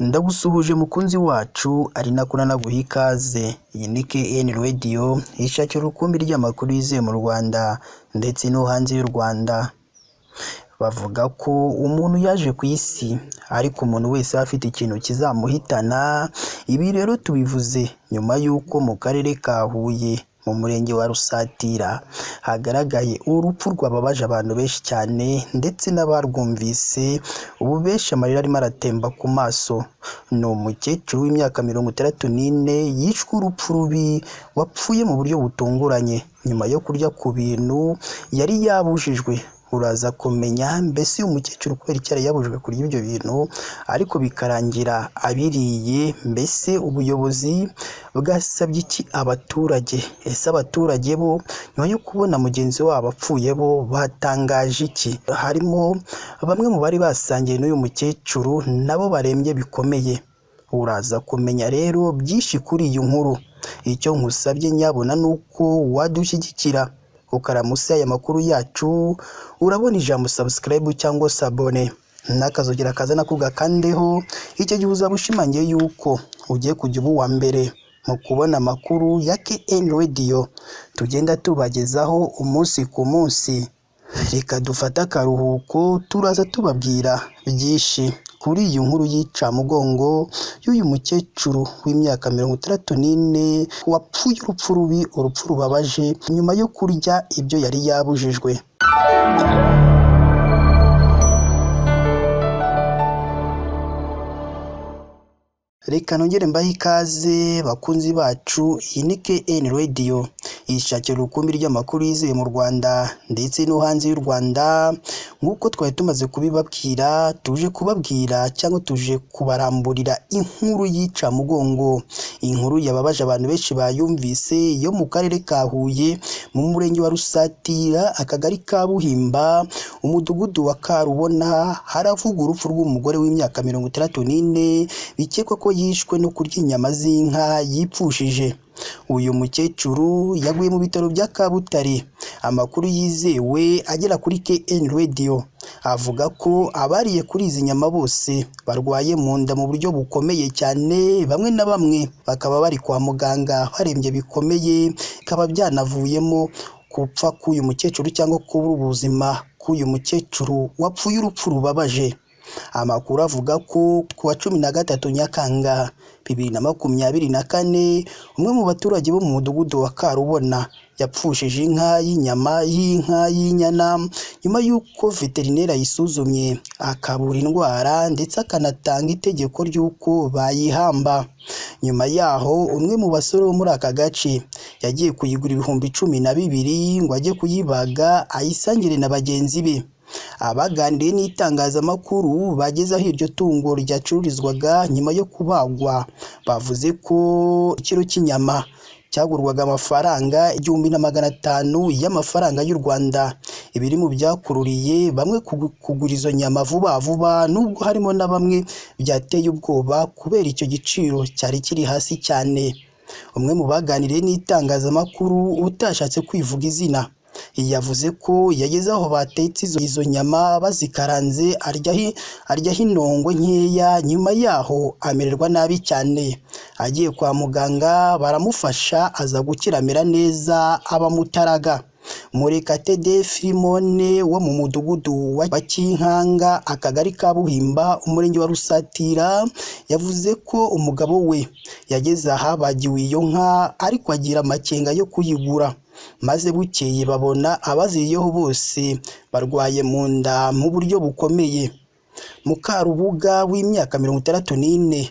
Ndagusuhuje mukunzi wacu ari nako nanaguha ikaze. Iyi ni KN Radio ishakira urukumbi ry'amakuru yizewe mu Rwanda ndetse no hanze y'u Rwanda. Bavuga ko umuntu yaje ku isi ariko umuntu wese afite ikintu kizamuhitana. Ibi rero tubivuze nyuma y'uko mu karere ka Huye mu murenge wa Rusatira hagaragaye urupfu rwababaje abantu benshi cyane ndetse n'abarwumvise ubu benshi amarira arimo aratemba ku maso. Ni umukecuru w'imyaka 64 yishwe urupfu rubi, wapfuye mu buryo butunguranye nyuma yo kurya ku bintu yari yabujijwe. Uraza kumenya mbese uyu mukecuru kubera icyo yari yabujijwe kurya ibyo bintu ariko bikarangira abiriye. Mbese ubuyobozi bwasabye iki abaturage? Ese abaturage bo nyuma yo kubona mugenzi wabo apfuye bo batangaje iki? Harimo bamwe mu bari basangiye n'uyu mukecuru nabo barembye bikomeye. Uraza kumenya rero byinshi kuri iyi nkuru. Icyo nkusabye nyabona nuko wadushyigikira ukaramusa aya makuru yacu, urabona ijambo subscribe cyangwa se abone n'akazogera kaza nako gakandeho. Icyo gihe uzaba ushimangiye yuko ugiye kujya uba uwa mbere mu kubona amakuru ya KN Radio tugenda tubagezaho umunsi ku munsi. Reka dufate akaruhuko, turaza tubabwira byinshi kuri iyi nkuru y'incamugongo y'uyu mukecuru w'imyaka 64 wapfuye urupfu rubi, urupfu rubabaje nyuma yo kurya ibyo yari yabujijwe. Reka nongere mbahe ikaze bakunzi bacu. Iyi ni KN Radio ishakira urukumbi ry'amakuru yizewe mu Rwanda ndetse no hanze y'u Rwanda. Nk'uko twari tumaze kubibabwira, tuje kubabwira cyangwa tuje kubaramburira inkuru y'incamugongo, inkuru yababaje abantu benshi bayumvise, yo mu karere ka Huye mu murenge wa Rusatira, akagari ka Buhimba, umudugudu wa Karubona. Haravuga urupfu rw'umugore w'imyaka 64 bikekwa ko yishwe no kurya inyama z'inka yipfushije. Uyu mukecuru yaguye mu bitaro bya Kabutare. Amakuru yizewe agera kuri KN Radio avuga ko abariye kuri izi nyama bose barwaye mu nda mu buryo bukomeye cyane, bamwe na bamwe bakaba bari kwa muganga barembye bikomeye, bikaba byanavuyemo gupfa k'uyu mukecuru cyangwa kubura ubuzima k'uyu mukecuru wapfuye urupfu rubabaje. Amakuru avuga ko ku wa 13 Nyakanga 2024 umwe mu baturage bo mu mudugudu wa Karubona yapfushije inka y'inyana nyuma y'uko veterineri ayisuzumye akabura indwara ndetse akanatanga itegeko ry'uko bayihamba. Nyuma yaho umwe mu basore bo muri aka gace yagiye kuyigura ibihumbi 12 ngo ajye kuyibaga ayisangire na bagenzi be. Abaganiriye n'itangazamakuru bageze aho iryo tungo ryacururizwaga nyuma yo kubagwa bavuze ko ikiro cy'inyama cyagurwaga amafaranga 1500 y'amafaranga y'u Rwanda. Ibiri mu byakururiye bamwe kugura izo nyama vuba vuba, nubwo harimo na bamwe byateye ubwoba kubera icyo giciro cyari kiri hasi cyane. Umwe mu baganiriye n'itangazamakuru utashatse kwivuga izina yavuze ko yageze aho batetse izo nyama bazikaranze aryaho inongo nkeya, nyuma yaho amererwa nabi cyane. Agiye kwa muganga baramufasha aza gukira amera neza aba Mutaraga. Murekatede Filimone wo mu mudugudu wa Kinkanga, akagari ka Buhimba, umurenge wa Rusatira, yavuze ko umugabo we yageze aha bagiwe iyo nka ariko agira amakenga yo kuyigura, maze bukeye babona abaziriyeho bose barwaye mu nda mu buryo bukomeye. Mukarubuga w'imyaka 64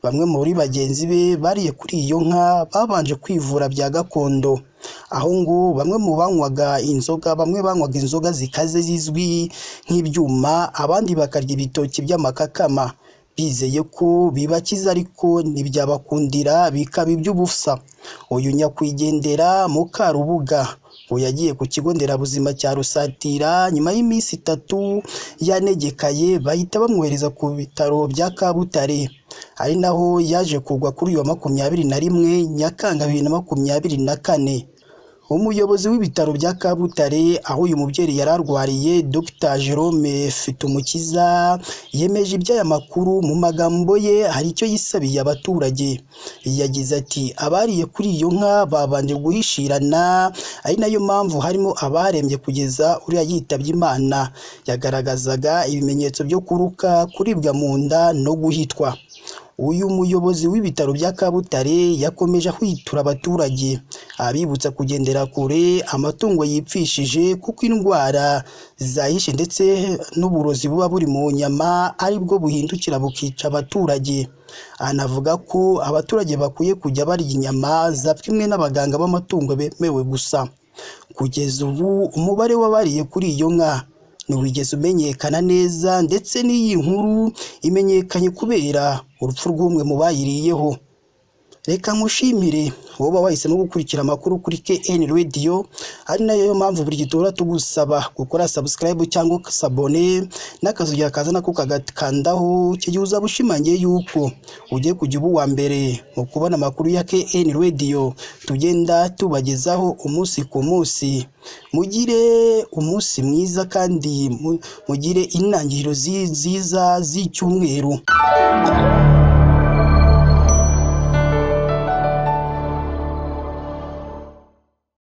bamwe muri bagenzi be bariye kuri iyo nka babanje kwivura bya gakondo, aho ngo bamwe banywaga inzoga zikaze zizwi nk'ibyuma, abandi bakarya ibitoki by'amakakama bizeye ko bibakiza ariko ntibyabakundira bikaba iby'ubusa. Uyu nyakwigendera Mukarubuga ngo yagiye ku kigo nderabuzima cya Rusatira nyuma y'iminsi 3 yanegekaye, bahita bamwohereza ku bitaro bya Kabutare, ari naho yaje kugwa kuri uyu wa 21 Nyakanga 2024. Umuyobozi w'ibitaro bya Kabutare aho uyu mubyeyi yararwariye Dr Jerome Mfitumukiza yemeje iby'aya makuru. Mu magambo ye hari icyo yisabiye abaturage, yagize ati abariye kuri iyo nka babanje guhishirana, ari nayo mpamvu harimo abarembye kugeza uriya yitabye Imana. Yagaragazaga ibimenyetso byo kuruka, kuribwa mu nda no guhitwa. Uyu muyobozi w'ibitaro bya Kabutare yakomeje kwitura abaturage, abibutsa kugendera kure amatungo yipfishije kuko indwara zahishe ndetse n'uburozi buba buri mu nyama aribwo buhindukira bukica abaturage. Anavuga ko abaturage bakwiye kujya barya inyama zapimwe n'abaganga b'amatungo bemewe gusa. Kugeza ubu umubare w'abariye kuri iyo nka ntiwigeze umenyekana neza, ndetse n'iyi nkuru imenyekanye kubera urupfu rw'umwe mu bayiriyeho. Reka nkushimire wowe wahisemo gukurikira amakuru kuri KN Radio, ari nayo mpamvu buri gitora tugusaba gukora subscribe cyangwa sabone n'akazugira kaza nako kagakandaho kigiye uzaba ushimangiye yuko ugiye kujya ubu wa mbere mu kubona amakuru ya KN Radio tugenda tubagezaho umunsi ku munsi. Mugire umunsi mwiza kandi mugire intangiriro nziza z'icyumweru.